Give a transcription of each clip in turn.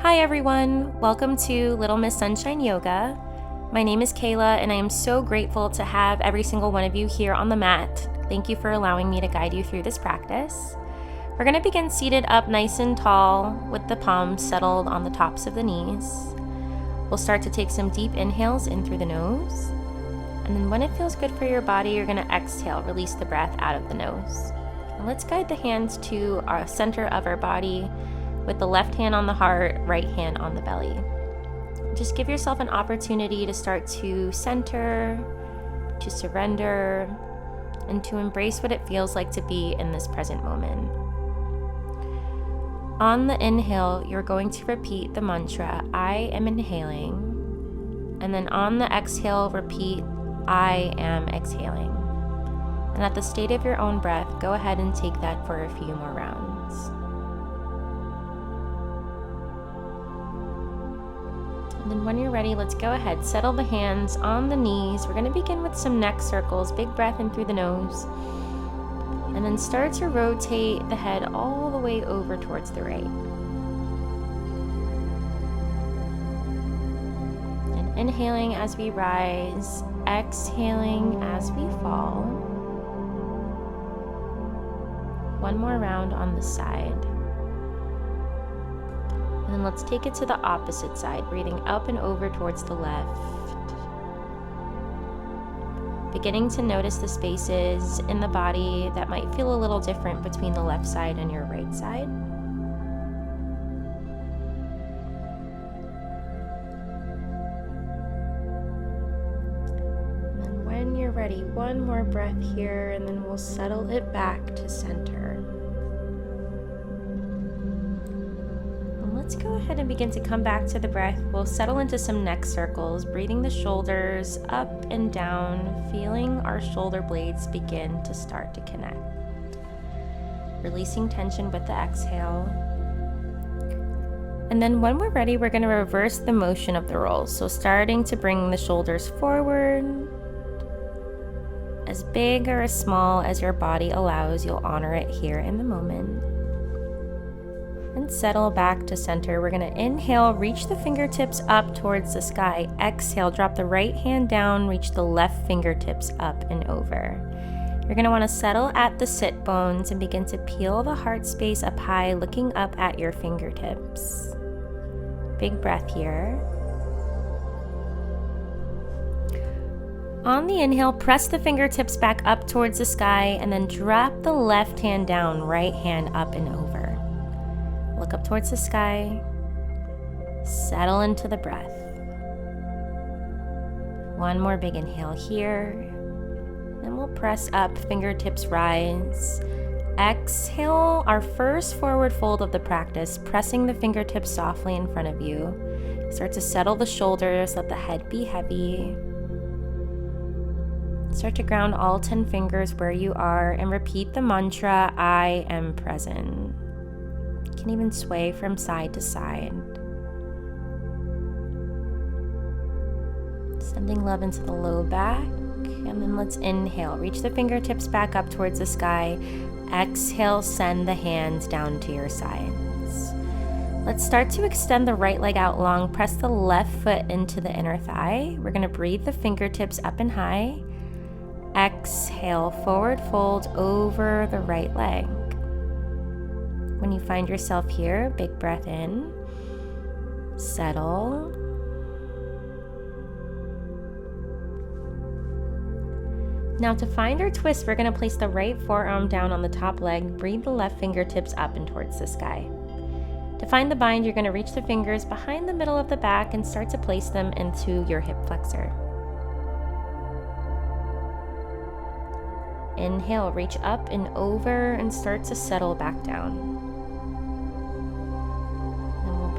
Hi everyone, welcome to Little Miss Sunshine Yoga. My name is Kayla and I am so grateful to have every single one of you here on the mat. Thank you for allowing me to guide you through this practice. We're going to begin seated up nice and tall with the palms settled on the tops of the knees. We'll start to take some deep inhales in through the nose. And then when it feels good for your body, you're going to exhale, release the breath out of the nose. And let's guide the hands to our center of our body with the left hand on the heart, right hand on the belly. Just give yourself an opportunity to start to center, to surrender, and to embrace what it feels like to be in this present moment. On the inhale, you're going to repeat the mantra, I am inhaling. And then on the exhale, repeat, I am exhaling. And at the state of your own breath, go ahead and take that for a few more rounds. And then when you're ready, let's go ahead, settle the hands on the knees. We're going to begin with some neck circles, big breath in through the nose. And then start to rotate the head all the way over towards the right. And inhaling as we rise, exhaling as we fall. One more round on the side. And then let's take it to the opposite side, breathing up and over towards the left. Beginning to notice the spaces in the body that might feel a little different between the left side and your right side. And then when you're ready, one more breath here, and then we'll settle it back to center. Let's go ahead and begin to come back to the breath. We'll settle into some neck circles, breathing the shoulders up and down, feeling our shoulder blades begin to start to connect. Releasing tension with the exhale. And then when we're ready, we're going to reverse the motion of the roll. So starting to bring the shoulders forward, as big or as small as your body allows, you'll honor it here in the moment. And settle back to center. We're going to inhale, reach the fingertips up towards the sky. Exhale, drop the right hand down, reach the left fingertips up and over. You're going to want to settle at the sit bones and begin to peel the heart space up high, looking up at your fingertips. Big breath here. On the inhale, press the fingertips back up towards the sky and then drop the left hand down, right hand up and over. Look up towards the sky, settle into the breath. One more big inhale here, then we'll press up, fingertips rise. Exhale, our first forward fold of the practice, pressing the fingertips softly in front of you. Start to settle the shoulders, let the head be heavy. Start to ground all 10 fingers where you are and repeat the mantra, I am present. You can even sway from side to side. Sending love into the low back. And then let's inhale. Reach the fingertips back up towards the sky. Exhale, send the hands down to your sides. Let's start to extend the right leg out long. Press the left foot into the inner thigh. We're going to breathe the fingertips up and high. Exhale, forward fold over the right leg. When you find yourself here, big breath in, settle. Now to find our twist, we're going to place the right forearm down on the top leg, breathe the left fingertips up and towards the sky. To find the bind, you're going to reach the fingers behind the middle of the back and start to place them into your hip flexor. Inhale, reach up and over and start to settle back down.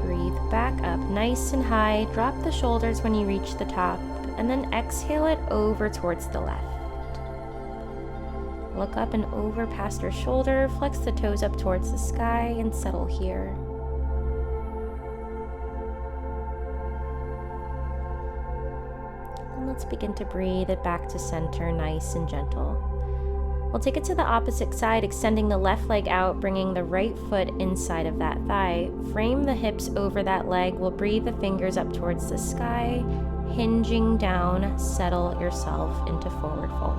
Breathe back up nice and high, drop the shoulders when you reach the top, and then exhale it over towards the left. Look up and over past your shoulder, flex the toes up towards the sky, and settle here. And let's begin to breathe it back to center, nice and gentle. We'll take it to the opposite side, extending the left leg out, bringing the right foot inside of that thigh. Frame the hips over that leg. We'll breathe the fingers up towards the sky, hinging down. Settle yourself into forward fold.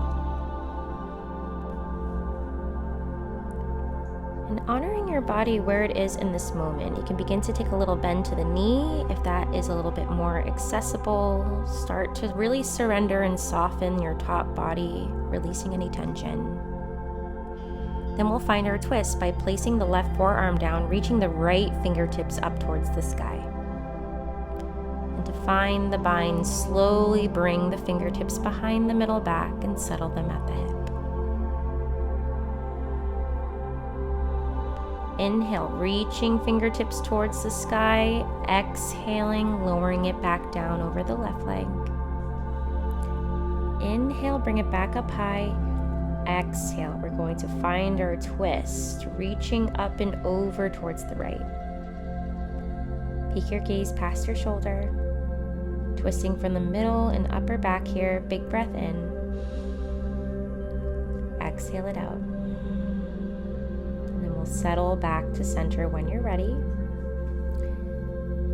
And honoring your body where it is in this moment, you can begin to take a little bend to the knee if that is a little bit more accessible. Start to really surrender and soften your top body, releasing any tension. Then we'll find our twist by placing the left forearm down, reaching the right fingertips up towards the sky. And to find the bind, slowly bring the fingertips behind the middle back and settle them at the hip. Inhale, reaching fingertips towards the sky. Exhaling, lowering it back down over the left leg. Inhale, bring it back up high. Exhale, we're going to find our twist, reaching up and over towards the right. Peek your gaze past your shoulder. Twisting from the middle and upper back here. Big breath in. Exhale it out. We'll settle back to center when you're ready.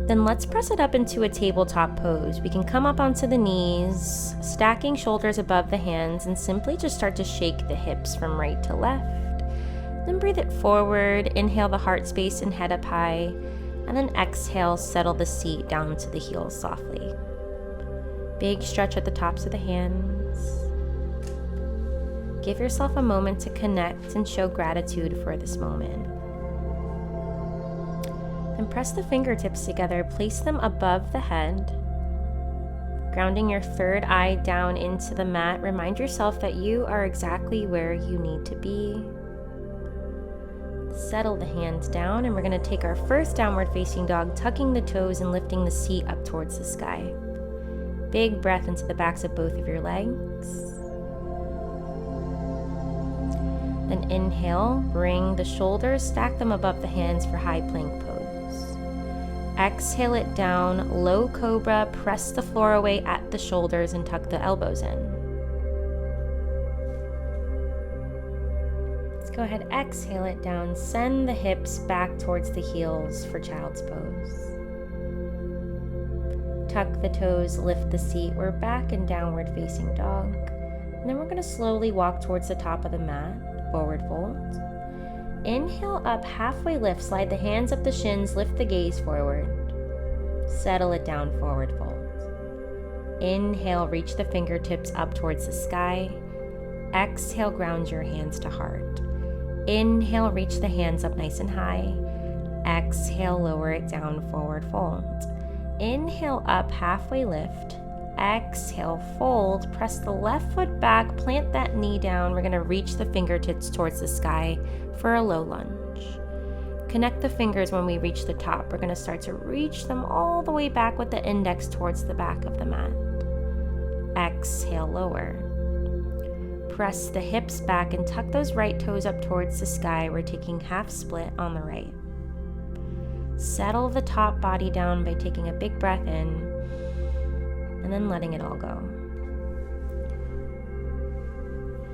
Then let's press it up into a tabletop pose. We can come up onto the knees, stacking shoulders above the hands, and simply just start to shake the hips from right to left. Then breathe it forward. Inhale the heart space and head up high. And then exhale, settle the seat down to the heels softly. Big stretch at the tops of the hands. Give yourself a moment to connect and show gratitude for this moment. And press the fingertips together, place them above the head. Grounding your third eye down into the mat, remind yourself that you are exactly where you need to be. Settle the hands down, and we're going to take our first downward facing dog, tucking the toes and lifting the seat up towards the sky. Big breath into the backs of both of your legs. Then inhale, bring the shoulders, stack them above the hands for high plank pose. Exhale it down, low cobra, press the floor away at the shoulders and tuck the elbows in. Let's go ahead, exhale it down, send the hips back towards the heels for child's pose. Tuck the toes, lift the seat, we're back in downward facing dog. And then we're going to slowly walk towards the top of the mat. Forward fold. Inhale up, halfway lift, slide the hands up the shins, lift the gaze forward. Settle it down, forward fold. Inhale, reach the fingertips up towards the sky. Exhale, ground your hands to heart. Inhale, reach the hands up nice and high. Exhale, lower it down, forward fold. Inhale up, halfway lift. Exhale, fold, press the left foot back, plant that knee down. We're going to reach the fingertips towards the sky for a low lunge. Connect the fingers when we reach the top. We're going to start to reach them all the way back with the index towards the back of the mat. Exhale, lower. Press the hips back and tuck those right toes up towards the sky. We're taking half split on the right. Settle the top body down by taking a big breath in and then letting it all go.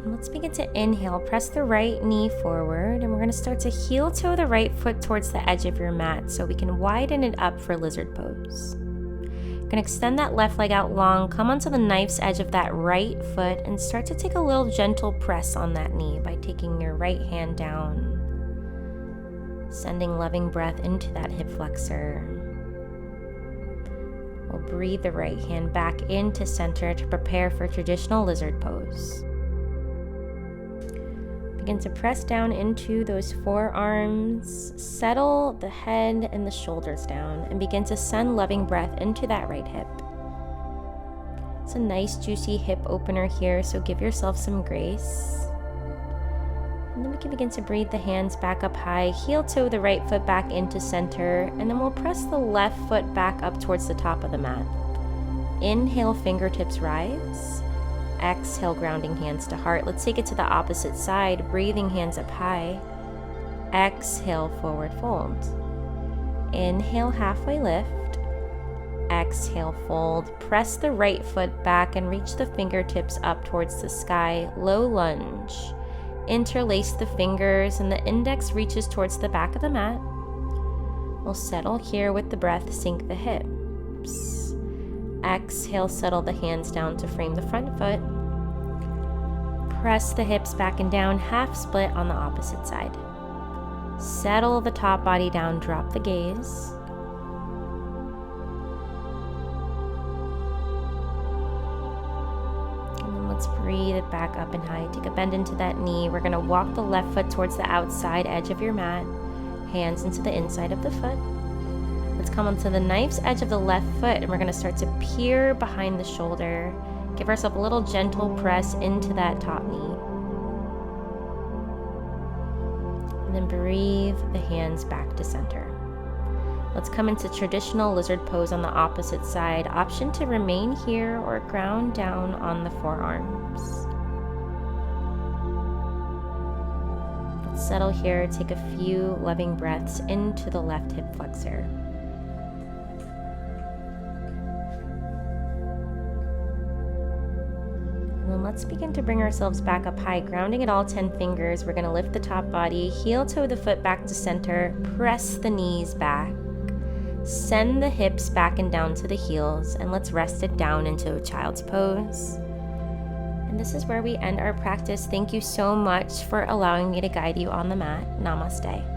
And let's begin to inhale. Press the right knee forward, and we're going to start to heel toe the right foot towards the edge of your mat so we can widen it up for lizard pose. You're going to extend that left leg out long, come onto the knife's edge of that right foot, and start to take a little gentle press on that knee by taking your right hand down, sending loving breath into that hip flexor. We'll breathe the right hand back into center to prepare for traditional lizard pose. Begin to press down into those forearms, settle the head and the shoulders down, and begin to send loving breath into that right hip. It's a nice juicy hip opener here, so give yourself some grace. And then we can begin to breathe the hands back up high, heel toe the right foot back into center, and then we'll press the left foot back up towards the top of the mat. Inhale, fingertips rise. Exhale, grounding hands to heart. Let's take it to the opposite side, breathing hands up high. Exhale, forward fold. Inhale, halfway lift. Exhale, fold. Press the right foot back and reach the fingertips up towards the sky. Low lunge. Interlace the fingers and the index reaches towards the back of the mat. We'll settle here with the breath, sink the hips. Exhale, settle the hands down to frame the front foot. Press the hips back and down, half split on the opposite side. Settle the top body down, drop the gaze. And then let's breathe it back up and high. Take a bend into that knee. We're going to walk the left foot towards the outside edge of your mat. Hands into the inside of the foot. Let's come onto the knife's edge of the left foot and we're going to start to peer behind the shoulder. Give ourselves a little gentle press into that top knee. And then breathe the hands back to center. Let's come into traditional lizard pose on the opposite side. Option to remain here or ground down on the forearms. Settle here, take a few loving breaths into the left hip flexor. And then let's begin to bring ourselves back up high, grounding at all 10 fingers. We're going to lift the top body, heel toe the foot back to center, press the knees back, send the hips back and down to the heels, and let's rest it down into a child's pose. And this is where we end our practice. Thank you so much for allowing me to guide you on the mat. Namaste.